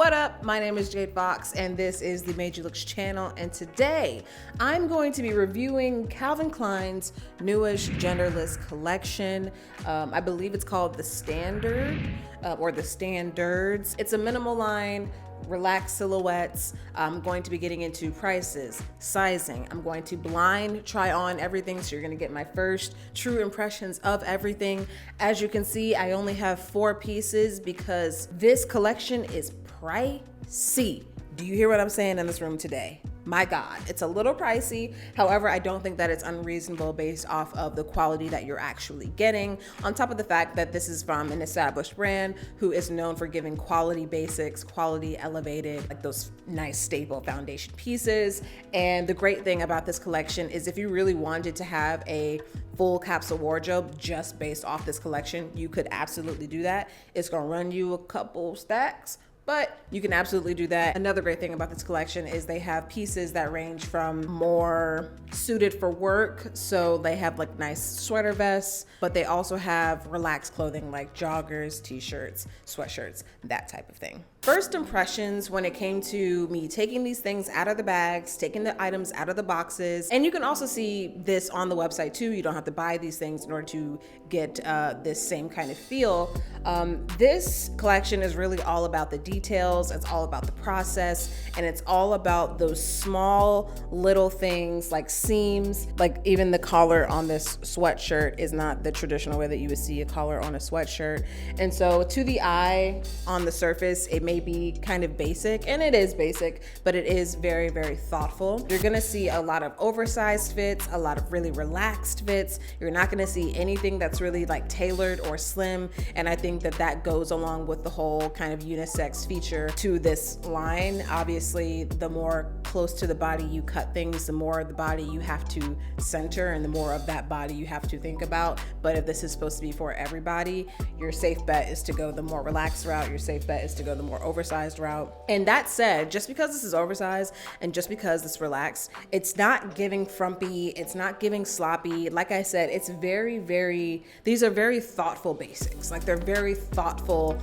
What up? My name is Jade Fox and this is the Madeyoulooks channel, and today I'm going to be reviewing Calvin Klein's newest genderless collection. I believe it's called the Standard or the Standards. It's a minimal line, relaxed silhouettes. I'm going to be getting into prices, sizing. I'm going to blind try on everything, so you're going to get my first true impressions of everything. As you can see, I only have 4 pieces because this collection is pricey. Do you hear what I'm saying in this room today? My God, it's a little pricey. However, I don't think that it's unreasonable based off of the quality that you're actually getting. On top of the fact that this is from an established brand who is known for giving quality basics, quality elevated, like those nice staple foundation pieces. And the great thing about this collection is if you really wanted to have a full capsule wardrobe just based off this collection, you could absolutely do that. It's gonna run you a couple stacks, but you can absolutely do that. Another great thing about this collection is they have pieces that range from more suited for work. So they have like nice sweater vests, but they also have relaxed clothing like joggers, t-shirts, sweatshirts, that type of thing. First impressions when it came to me taking these things out of the bags, taking the items out of the boxes, and you can also see this on the website too. You don't have to buy these things in order to get this same kind of feel. This collection is really all about the details. It's all about the process, and it's all about those small little things like seams. Like even the collar on this sweatshirt is not the traditional way that you would see a collar on a sweatshirt. And so to the eye on the surface, it may be kind of basic, and it is basic, but it is very, very thoughtful. You're gonna see a lot of oversized fits, a lot of really relaxed fits. You're not gonna see anything that's really like tailored or slim. And I think that that goes along with the whole kind of unisex feature to this line. Obviously, the more close to the body you cut things, the more of the body you have to center and the more of that body you have to think about. But if this is supposed to be for everybody, your safe bet is to go the more relaxed route. Your safe bet is to go the more oversized route. And that said, just because this is oversized and just because it's relaxed, it's not giving frumpy, it's not giving sloppy. Like I said, it's these are very thoughtful basics. Like they're very thoughtful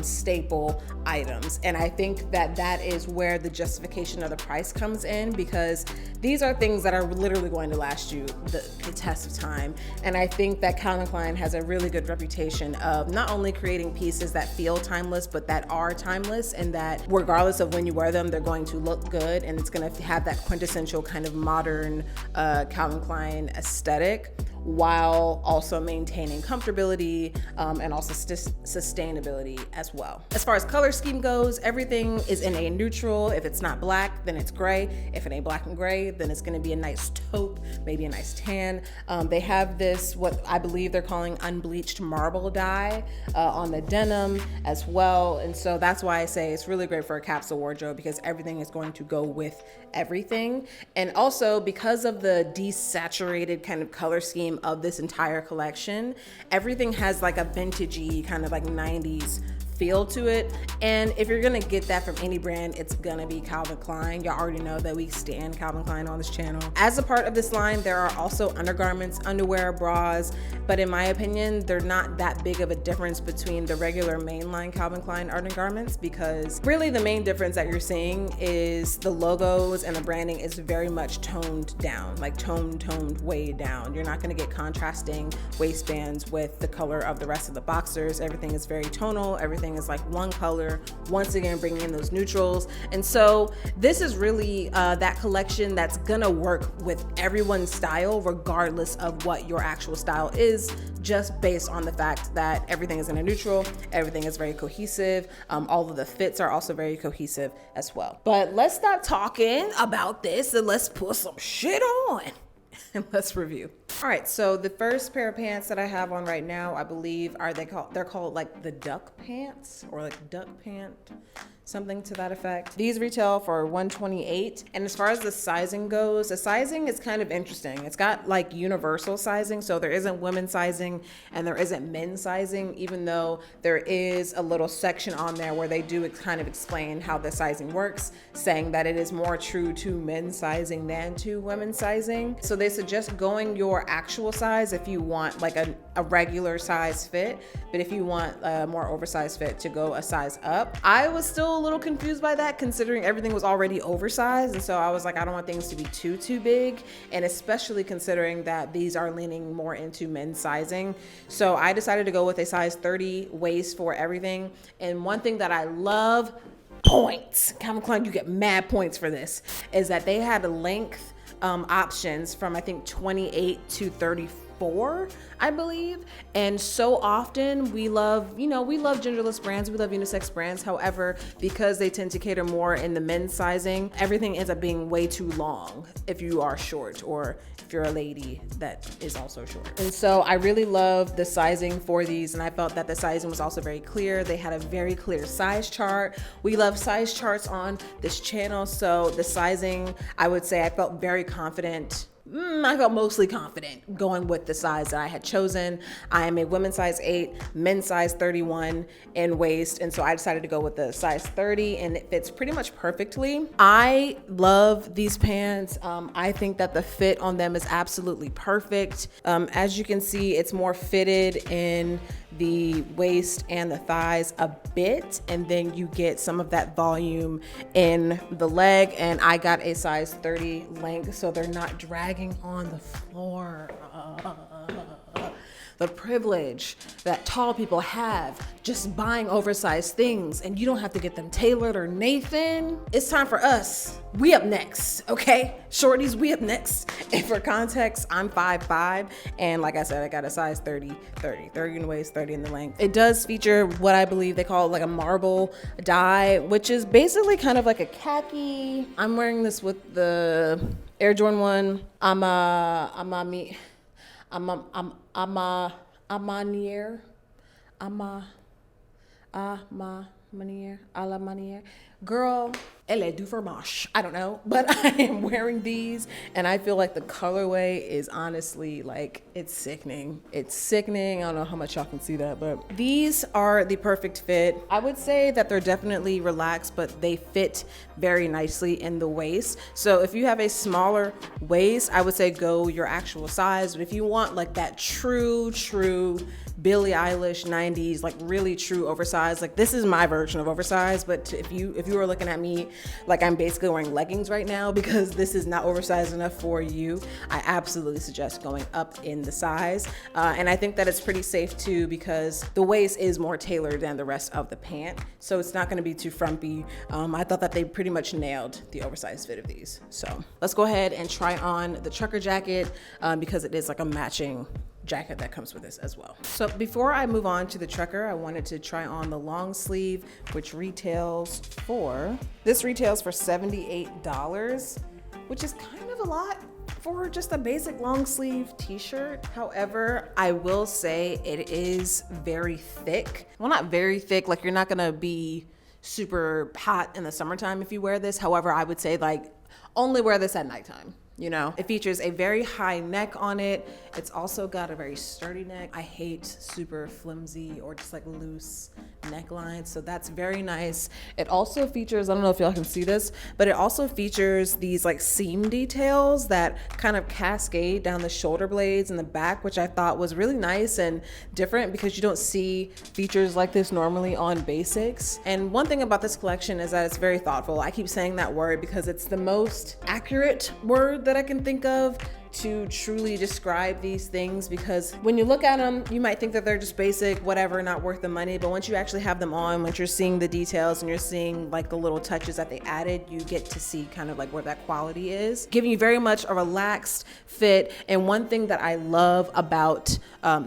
staple items. And I think that that is where the justification of the price comes in, because these are things that are literally going to last you the test of time. And I think that Calvin Klein has a really good reputation of not only creating pieces that feel timeless, but that are timeless, and that regardless of when you wear them, they're going to look good, and it's going to have that quintessential kind of modern Calvin Klein aesthetic, while also maintaining comfortability and also sustainability as well. As far as color scheme goes, everything is in a neutral. If it's not black, then it's gray. If it ain't black and gray, then it's gonna be a nice taupe, maybe a nice tan. They have this, what I believe they're calling unbleached marble dye on the denim as well. And so that's why I say it's really great for a capsule wardrobe, because everything is going to go with everything. And also because of the desaturated kind of color scheme of this entire collection, everything has like a vintagey kind of like 90s feel to it. And if you're gonna get that from any brand, it's gonna be Calvin Klein. Y'all already know that we stan Calvin Klein on this channel. As a part of this line, there are also undergarments, underwear, bras, but in my opinion, they're not that big of a difference between the regular mainline Calvin Klein undergarments, because really the main difference that you're seeing is the logos and the branding is very much toned down, like toned way down. You're not gonna get contrasting waistbands with the color of the rest of the boxers. Everything is very tonal, everything is like one color, once again bringing in those neutrals. And so this is really that collection that's gonna work with everyone's style, regardless of what your actual style is, just based on the fact that everything is in a neutral, everything is very cohesive. All of the fits are also very cohesive as well. But let's stop talking about this and let's put some shit on. And let's review. All right, so the first pair of pants that I have on right now, I believe they're called like the duck pants, or like duck pant, something to that effect. These retail for $128. And as far as the sizing goes, the sizing is kind of interesting. It's got like universal sizing, so there isn't women's sizing and there isn't men's sizing, even though there is a little section on there where they do kind of explain how the sizing works, saying that it is more true to men's sizing than to women's sizing. So they suggest going your actual size if you want like a regular size fit, but if you want a more oversized fit, to go a size up. I was still a little confused by that, considering everything was already oversized, and so I was like, I don't want things to be too big, and especially considering that these are leaning more into men's sizing. So I decided to go with a size 30 waist for everything. And one thing that I love, points, Calvin Klein, you get mad points for this, is that they had length options from I think 28 to 34, I believe. And so often we love genderless brands, we love unisex brands. However, because they tend to cater more in the men's sizing, everything ends up being way too long if you are short, or if you're a lady that is also short. And so I really love the sizing for these, and I felt that the sizing was also very clear. They had a very clear size chart. We love size charts on this channel, so the sizing, I would say I felt very confident. I felt mostly confident going with the size that I had chosen. I am a women's size 8, men's size 31 in waist, and so I decided to go with the size 30, and it fits pretty much perfectly. I love these pants. I think that the fit on them is absolutely perfect. As you can see, it's more fitted in the waist and the thighs a bit, and then you get some of that volume in the leg, and I got a size 30 length, so they're not dragging on the floor. The privilege that tall people have just buying oversized things, and you don't have to get them tailored or Nathan. It's time for us. We up next, okay? Shorties, we up next. And for context, I'm 5'5", and like I said, I got a size 30 in the waist, 30 in the length. It does feature what I believe they call like a marble dye, which is basically kind of like a khaki. I'm wearing this with the Air Jordan 1. Girl, elle est du fromage. I don't know, but I am wearing these, and I feel like the colorway is honestly like, it's sickening. It's sickening. I don't know how much y'all can see that, but these are the perfect fit. I would say that they're definitely relaxed, but they fit very nicely in the waist. So if you have a smaller waist, I would say go your actual size. But if you want like that true Billie Eilish 90s, like really true oversized, like this is my version of oversized, but if you were looking at me like I'm basically wearing leggings right now because this is not oversized enough for you, I absolutely suggest going up in the size. And I think that it's pretty safe too, because the waist is more tailored than the rest of the pant, so it's not going to be too frumpy. I thought that they pretty much nailed the oversized fit of these. So let's go ahead and try on the trucker jacket, because it is like a matching jacket that comes with this as well. So before I move on to the trucker, I wanted to try on the long sleeve, which retails for $78, which is kind of a lot for just a basic long sleeve t-shirt. However, I will say it is very thick. Well, not very thick, like you're not gonna be super hot in the summertime if you wear this. However, I would say like only wear this at nighttime. You know, it features a very high neck on it. It's also got a very sturdy neck. I hate super flimsy or just like loose necklines, so that's very nice. It also features, I don't know if y'all can see this, but it also features these like seam details that kind of cascade down the shoulder blades and the back, which I thought was really nice and different because you don't see features like this normally on basics. And one thing about this collection is that it's very thoughtful. I keep saying that word because it's the most accurate word that I can think of to truly describe these things, because when you look at them, you might think that they're just basic, whatever, not worth the money. But once you actually have them on, once you're seeing the details and you're seeing like the little touches that they added, you get to see kind of like where that quality is, giving you very much a relaxed fit. And one thing that I love about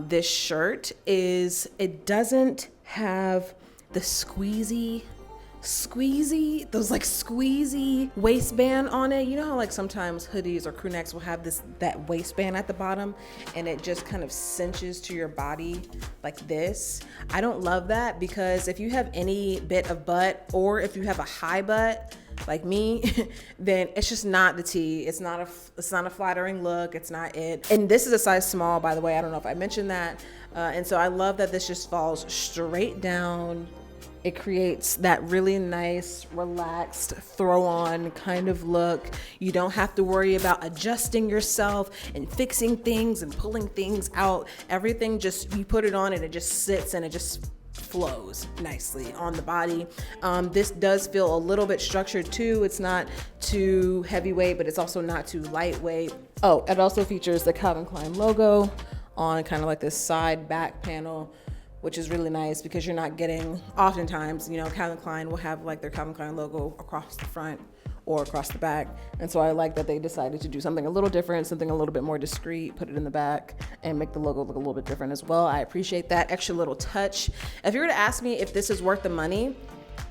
this shirt is it doesn't have the squeezy, those like squeezy waistband on it. You know how like sometimes hoodies or crew necks will have that waistband at the bottom and it just kind of cinches to your body like this? I don't love that, because if you have any bit of butt, or if you have a high butt like me, then it's just not the tea. It's not a flattering look. It's not it. And this is a size small, by the way. I don't know if I mentioned that. And so I love that this just falls straight down It creates that really nice, relaxed, throw on kind of look. You don't have to worry about adjusting yourself and fixing things and pulling things out. Everything just, you put it on and it just sits and it just flows nicely on the body. This does feel a little bit structured too. It's not too heavyweight, but it's also not too lightweight. Oh, it also features the Calvin Klein logo on kind of like this side back panel, which is really nice because you're not getting, oftentimes, you know, Calvin Klein will have like their Calvin Klein logo across the front or across the back. And so I like that they decided to do something a little different, something a little bit more discreet, put it in the back and make the logo look a little bit different as well. I appreciate that extra little touch. If you were to ask me if this is worth the money,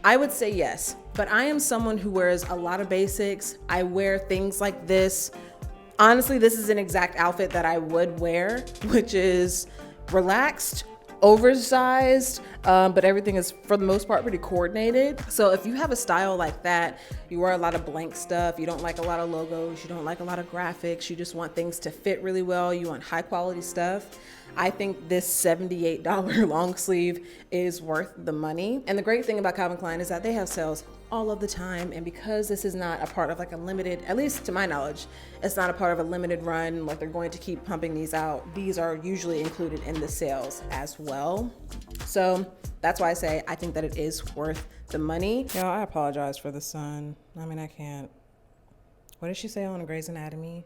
I would say yes, but I am someone who wears a lot of basics. I wear things like this. Honestly, this is an exact outfit that I would wear, which is relaxed, oversized, but everything is for the most part pretty coordinated. So if you have a style like that, you wear a lot of blank stuff, you don't like a lot of logos, you don't like a lot of graphics, you just want things to fit really well, you want high quality stuff, I think this $78 long sleeve is worth the money. And the great thing about Calvin Klein is that they have sales all of the time. And because this is not a part of like a limited, at least to my knowledge, it's not a part of a limited run, like they're going to keep pumping these out. These are usually included in the sales as well. So that's why I say I think that it is worth the money. Y'all, I apologize for the sun. I mean, I can't. What did she say on Grey's Anatomy?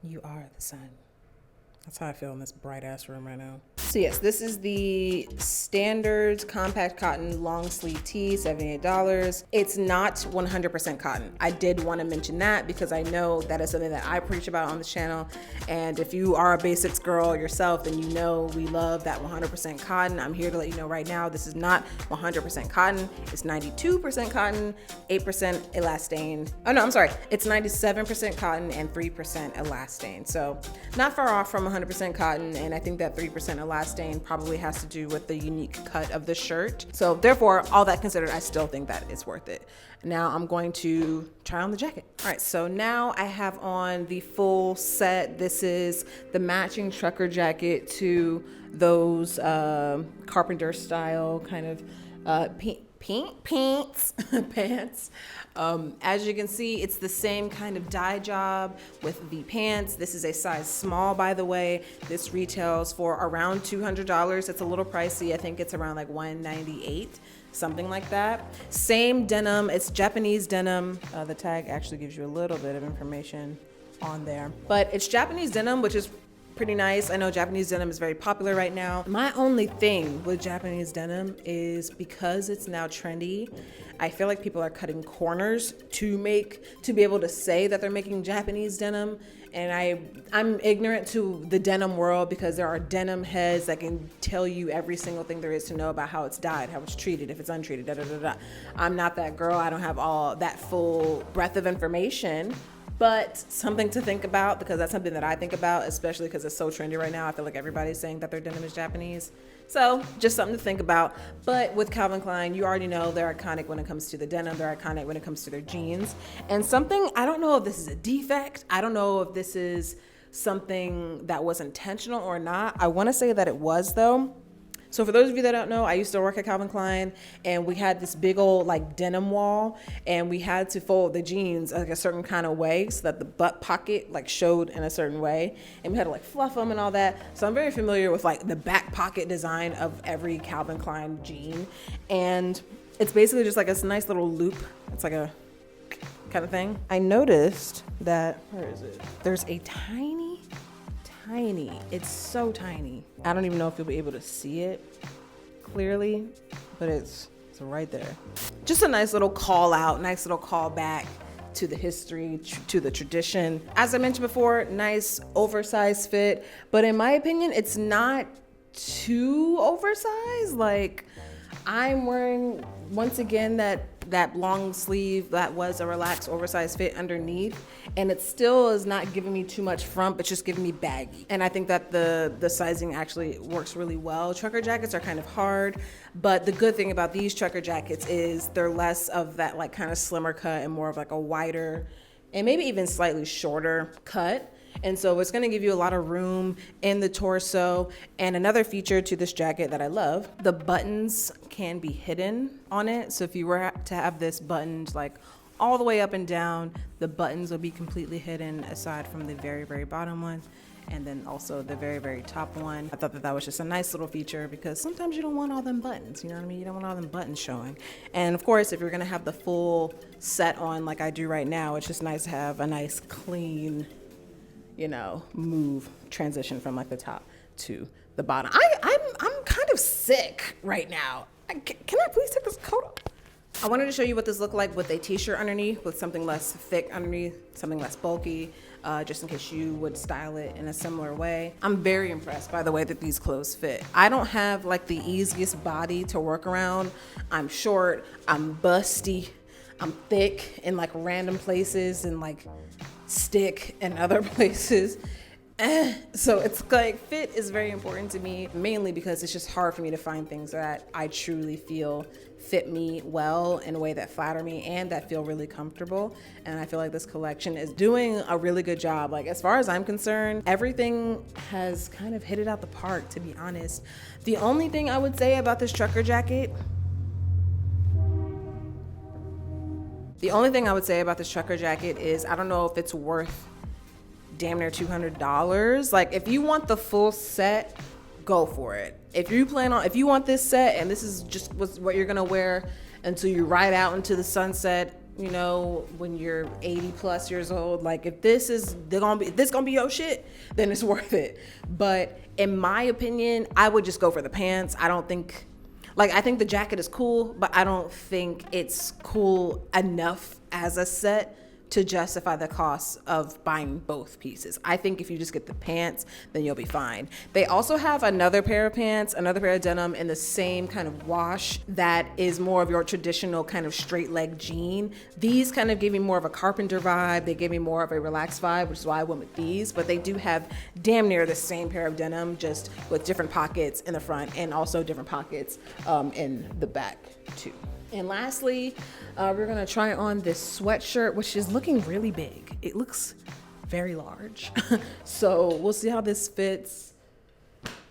You are the sun. That's how I feel in this bright ass room right now. So yes, this is the standard compact cotton long sleeve tee, $78. It's not 100% cotton. I did want to mention that because I know that is something that I preach about on this channel. And if you are a basics girl yourself, then you know we love that 100% cotton. I'm here to let you know right now, this is not 100% cotton. It's 92% cotton, 8% elastane. Oh no, I'm sorry. It's 97% cotton and 3% elastane. So not far off from 100% cotton. And I think that 3% elastane probably has to do with the unique cut of the shirt. So therefore, all that considered, I still think that it's worth it. Now I'm going to try on the jacket. All right, so now I have on the full set. This is the matching trucker jacket to those carpenter style kind of pants. As you can see, it's the same kind of dye job with the pants. This is a size small, by the way. This retails for around $200. It's a little pricey. I think it's around like $198, something like that. Same denim. It's Japanese denim. The tag actually gives you a little bit of information on there, but it's Japanese denim, which is pretty nice. I know Japanese denim is very popular right now. My only thing with Japanese denim is because it's now trendy, I feel like people are cutting corners to be able to say that they're making Japanese denim. And I'm ignorant to the denim world because there are denim heads that can tell you every single thing there is to know about how it's dyed, how it's treated, if it's untreated, da da da da. I'm not that girl. I don't have all that full breadth of information. But something to think about, because that's something that I think about, especially because it's so trendy right now. I feel like everybody's saying that their denim is Japanese. So just something to think about. But with Calvin Klein, you already know they're iconic when it comes to the denim. They're iconic when it comes to their jeans. And something, I don't know if this is a defect. I don't know if this is something that was intentional or not. I want to say that it was, though. So for those of you that don't know, I used to work at Calvin Klein, and we had this big old like denim wall, and we had to fold the jeans like a certain kind of way so that the butt pocket like showed in a certain way, and we had to like fluff them and all that. So I'm very familiar with like the back pocket design of every Calvin Klein jean, and it's basically just like a nice little loop. It's like a kind of thing. I noticed that, where is it? There's a tiny, it's so tiny. I don't even know if you'll be able to see it clearly, but it's right there. Just a nice little call out, nice little call back to the history, to the tradition. As I mentioned before, nice oversized fit, but in my opinion, it's not too oversized. Like, I'm wearing, once again, that long sleeve that was a relaxed oversized fit underneath, and it still is not giving me too much front, but just giving me baggy. And I think that the sizing actually works really well. Trucker jackets are kind of hard, but the good thing about these trucker jackets is they're less of that like kind of slimmer cut and more of like a wider and maybe even slightly shorter cut. And so it's gonna give you a lot of room in the torso. And another feature to this jacket that I love, the buttons can be hidden on it. So if you were to have this buttoned like all the way up and down, the buttons will be completely hidden aside from the very, very bottom one. And then also the very, very top one. I thought that was just a nice little feature because sometimes you don't want all them buttons, you know what I mean? You don't want all them buttons showing. And of course, if you're gonna have the full set on like I do right now, it's just nice to have a nice clean, you know, move transition from like the top to the bottom. I'm kind of sick right now. Can I please take this coat off? I wanted to show you what this looked like with a t-shirt underneath, with something less thick underneath, something less bulky, just in case you would style it in a similar way. I'm very impressed by the way that these clothes fit. I don't have like the easiest body to work around. I'm short, I'm busty, I'm thick in like random places and like stick in other places. So it's like fit is very important to me, mainly because it's just hard for me to find things that I truly feel fit me well in a way that flatter me and that feel really comfortable. And I feel like this collection is doing a really good job. Like as far as I'm concerned, everything has kind of hit it out the park, to be honest. The only thing I would say about this trucker jacket is I don't know if it's worth damn near $200. Like if you want the full set, go for it. If you want this set and this is just what you're gonna wear until you ride out into the sunset, you know, when you're 80 plus years old, like if this gonna be your shit, then it's worth it. But in my opinion, I would just go for the pants. I think the jacket is cool, but I don't think it's cool enough as a set to justify the cost of buying both pieces. I think if you just get the pants, then you'll be fine. They also have another pair of pants, another pair of denim in the same kind of wash that is more of your traditional kind of straight leg jean. These kind of give me more of a carpenter vibe. They give me more of a relaxed vibe, which is why I went with these, but they do have damn near the same pair of denim, just with different pockets in the front and also different pockets in the back too. And lastly, we're gonna try on this sweatshirt, which is looking really big. It looks very large. So we'll see how this fits.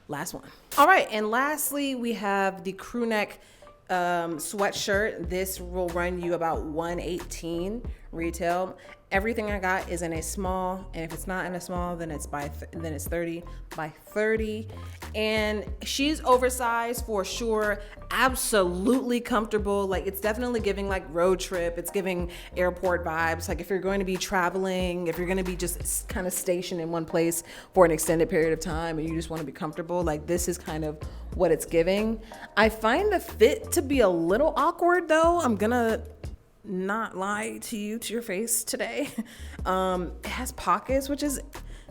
Last one. All right, and lastly, we have the crew neck sweatshirt. This will run you about $118 retail. Everything I got is in a small, and if it's not in a small, then it's 30 by 30. And she's oversized for sure, absolutely comfortable. Like it's definitely giving like road trip, it's giving airport vibes. Like if you're going to be traveling, if you're going to be just kind of stationed in one place for an extended period of time and you just want to be comfortable, like this is kind of what it's giving. I find the fit to be a little awkward though. I'm gonna not lie to your face today. It has pockets, which is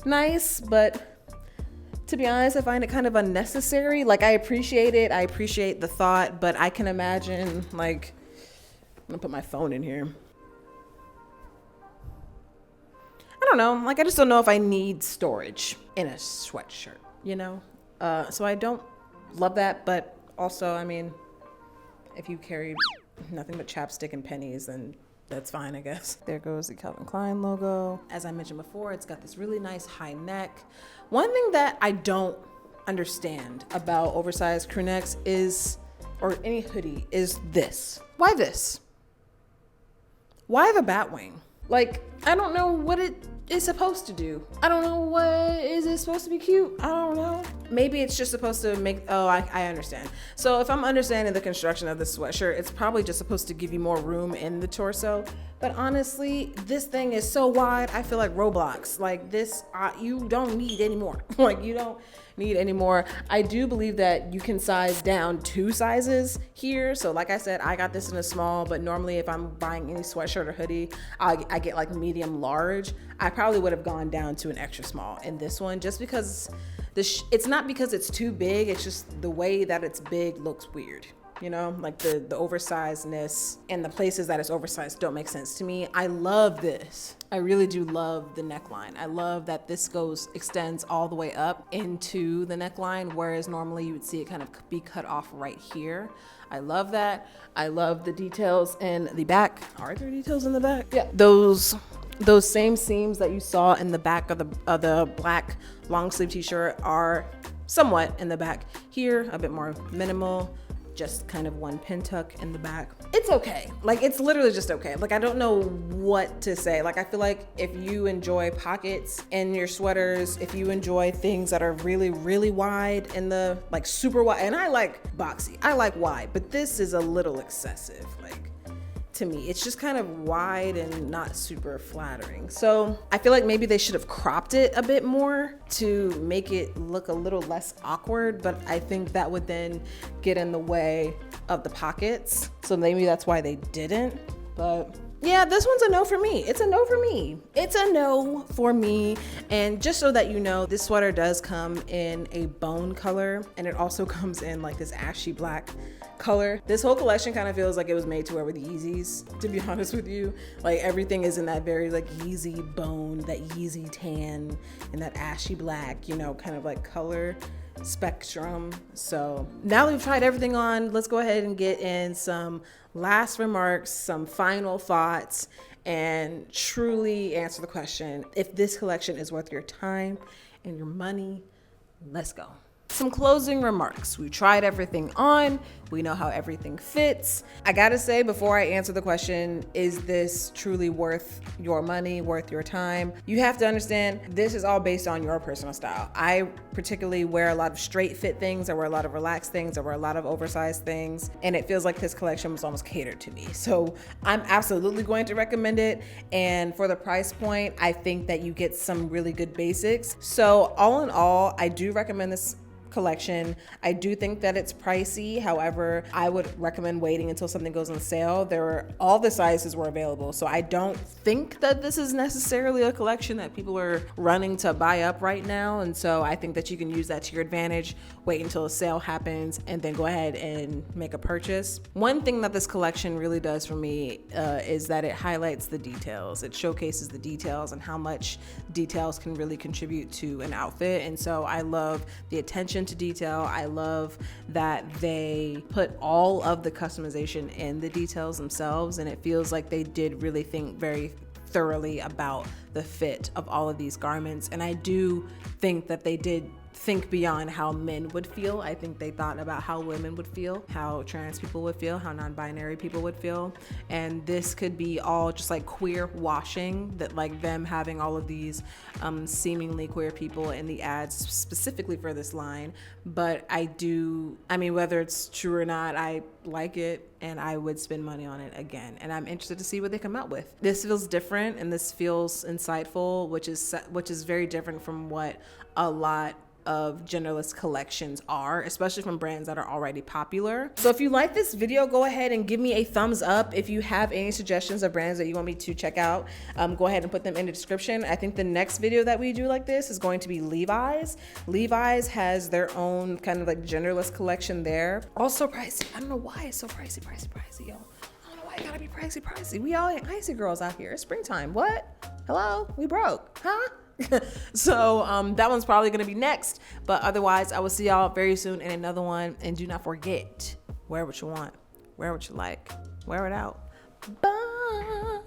nice, but to be honest, I find it kind of unnecessary. Like I appreciate it, I appreciate the thought, but I can imagine like, I'm gonna put my phone in here. I don't know, like I just don't know if I need storage in a sweatshirt, you know? So I don't love that, but also, I mean, if you carry nothing but chapstick and pennies, then that's fine, I guess. There goes the Calvin Klein logo. As I mentioned before, it's got this really nice high neck. One thing that I don't understand about oversized crew necks is, or any hoodie, is this. Why this? Why the bat wing? Like, I don't know what it is supposed to do. I don't know what, is it supposed to be cute? I don't know. Maybe it's just supposed to make, I understand. So if I'm understanding the construction of the sweatshirt, it's probably just supposed to give you more room in the torso. But honestly, this thing is so wide, I feel like Roblox. Like this, you don't need any more. Like you don't need any more. I do believe that you can size down 2 sizes here. So like I said, I got this in a small, but normally if I'm buying any sweatshirt or hoodie, I get like medium large. I probably would have gone down to an extra small in this one just because it's not because it's too big, it's just the way that it's big looks weird. You know, like the oversizedness and the places that it's oversized don't make sense to me. I love this. I really do love the neckline. I love that this extends all the way up into the neckline, whereas normally you would see it kind of be cut off right here. I love that. I love the details in the back. Are there details in the back? Yeah, those Those same seams that you saw in the back of the black long sleeve t-shirt are somewhat in the back here, a bit more minimal, just kind of one pin tuck in the back. It's okay. Like, it's literally just okay. Like, I don't know what to say. Like, I feel like if you enjoy pockets in your sweaters, if you enjoy things that are really, really wide in the, like, super wide, and I like boxy, I like wide, but this is a little excessive. Like, to me, it's just kind of wide and not super flattering. So I feel like maybe they should have cropped it a bit more to make it look a little less awkward, but I think that would then get in the way of the pockets. So maybe that's why they didn't. But yeah, this one's a no for me. It's a no for me. It's a no for me. And just so that you know, this sweater does come in a bone color, and it also comes in like this ashy black color. This whole collection kind of feels like it was made to wear with Yeezys, to be honest with you. Like, everything is in that very like Yeezy bone, that Yeezy tan, and that ashy black, you know, kind of like color spectrum. So now that we've tried everything on, let's go ahead and get in some last remarks, some final thoughts, and truly answer the question, if this collection is worth your time and your money. Let's go. Some closing remarks. We tried everything on. We know how everything fits. I gotta say, before I answer the question, is this truly worth your money, worth your time? You have to understand, this is all based on your personal style. I particularly wear a lot of straight fit things. I wear a lot of relaxed things. I wear a lot of oversized things. And it feels like this collection was almost catered to me. So I'm absolutely going to recommend it. And for the price point, I think that you get some really good basics. So all in all, I do recommend this collection. I do think that it's pricey. However, I would recommend waiting until something goes on sale. All the sizes were available. So I don't think that this is necessarily a collection that people are running to buy up right now. And so I think that you can use that to your advantage, wait until a sale happens, and then go ahead and make a purchase. One thing that this collection really does for me is that it highlights the details. It showcases the details and how much details can really contribute to an outfit. And so I love the attention to detail. I love that they put all of the customization in the details themselves, and it feels like they did really think very thoroughly about the fit of all of these garments. And I do think that they did think beyond how men would feel. I think they thought about how women would feel, how trans people would feel, how non-binary people would feel. And this could be all just like queer washing, that like them having all of these seemingly queer people in the ads specifically for this line. But I mean, whether it's true or not, I like it and I would spend money on it again. And I'm interested to see what they come out with. This feels different and this feels insightful, which is very different from what a lot of genderless collections are, especially from brands that are already popular. So if you like this video, go ahead and give me a thumbs up. If you have any suggestions of brands that you want me to check out, go ahead and put them in the description. I think the next video that we do like this is going to be Levi's. Levi's has their own kind of like genderless collection there. Also pricey. I don't know why it's so pricey, yo. I don't know why it gotta be pricey. We all ain't icy girls out here. It's springtime. What? Hello? We broke, huh? So that one's probably gonna be next, but otherwise I will see y'all very soon in another one. And do not forget, wear what you want, wear what you like, wear it out. Bye.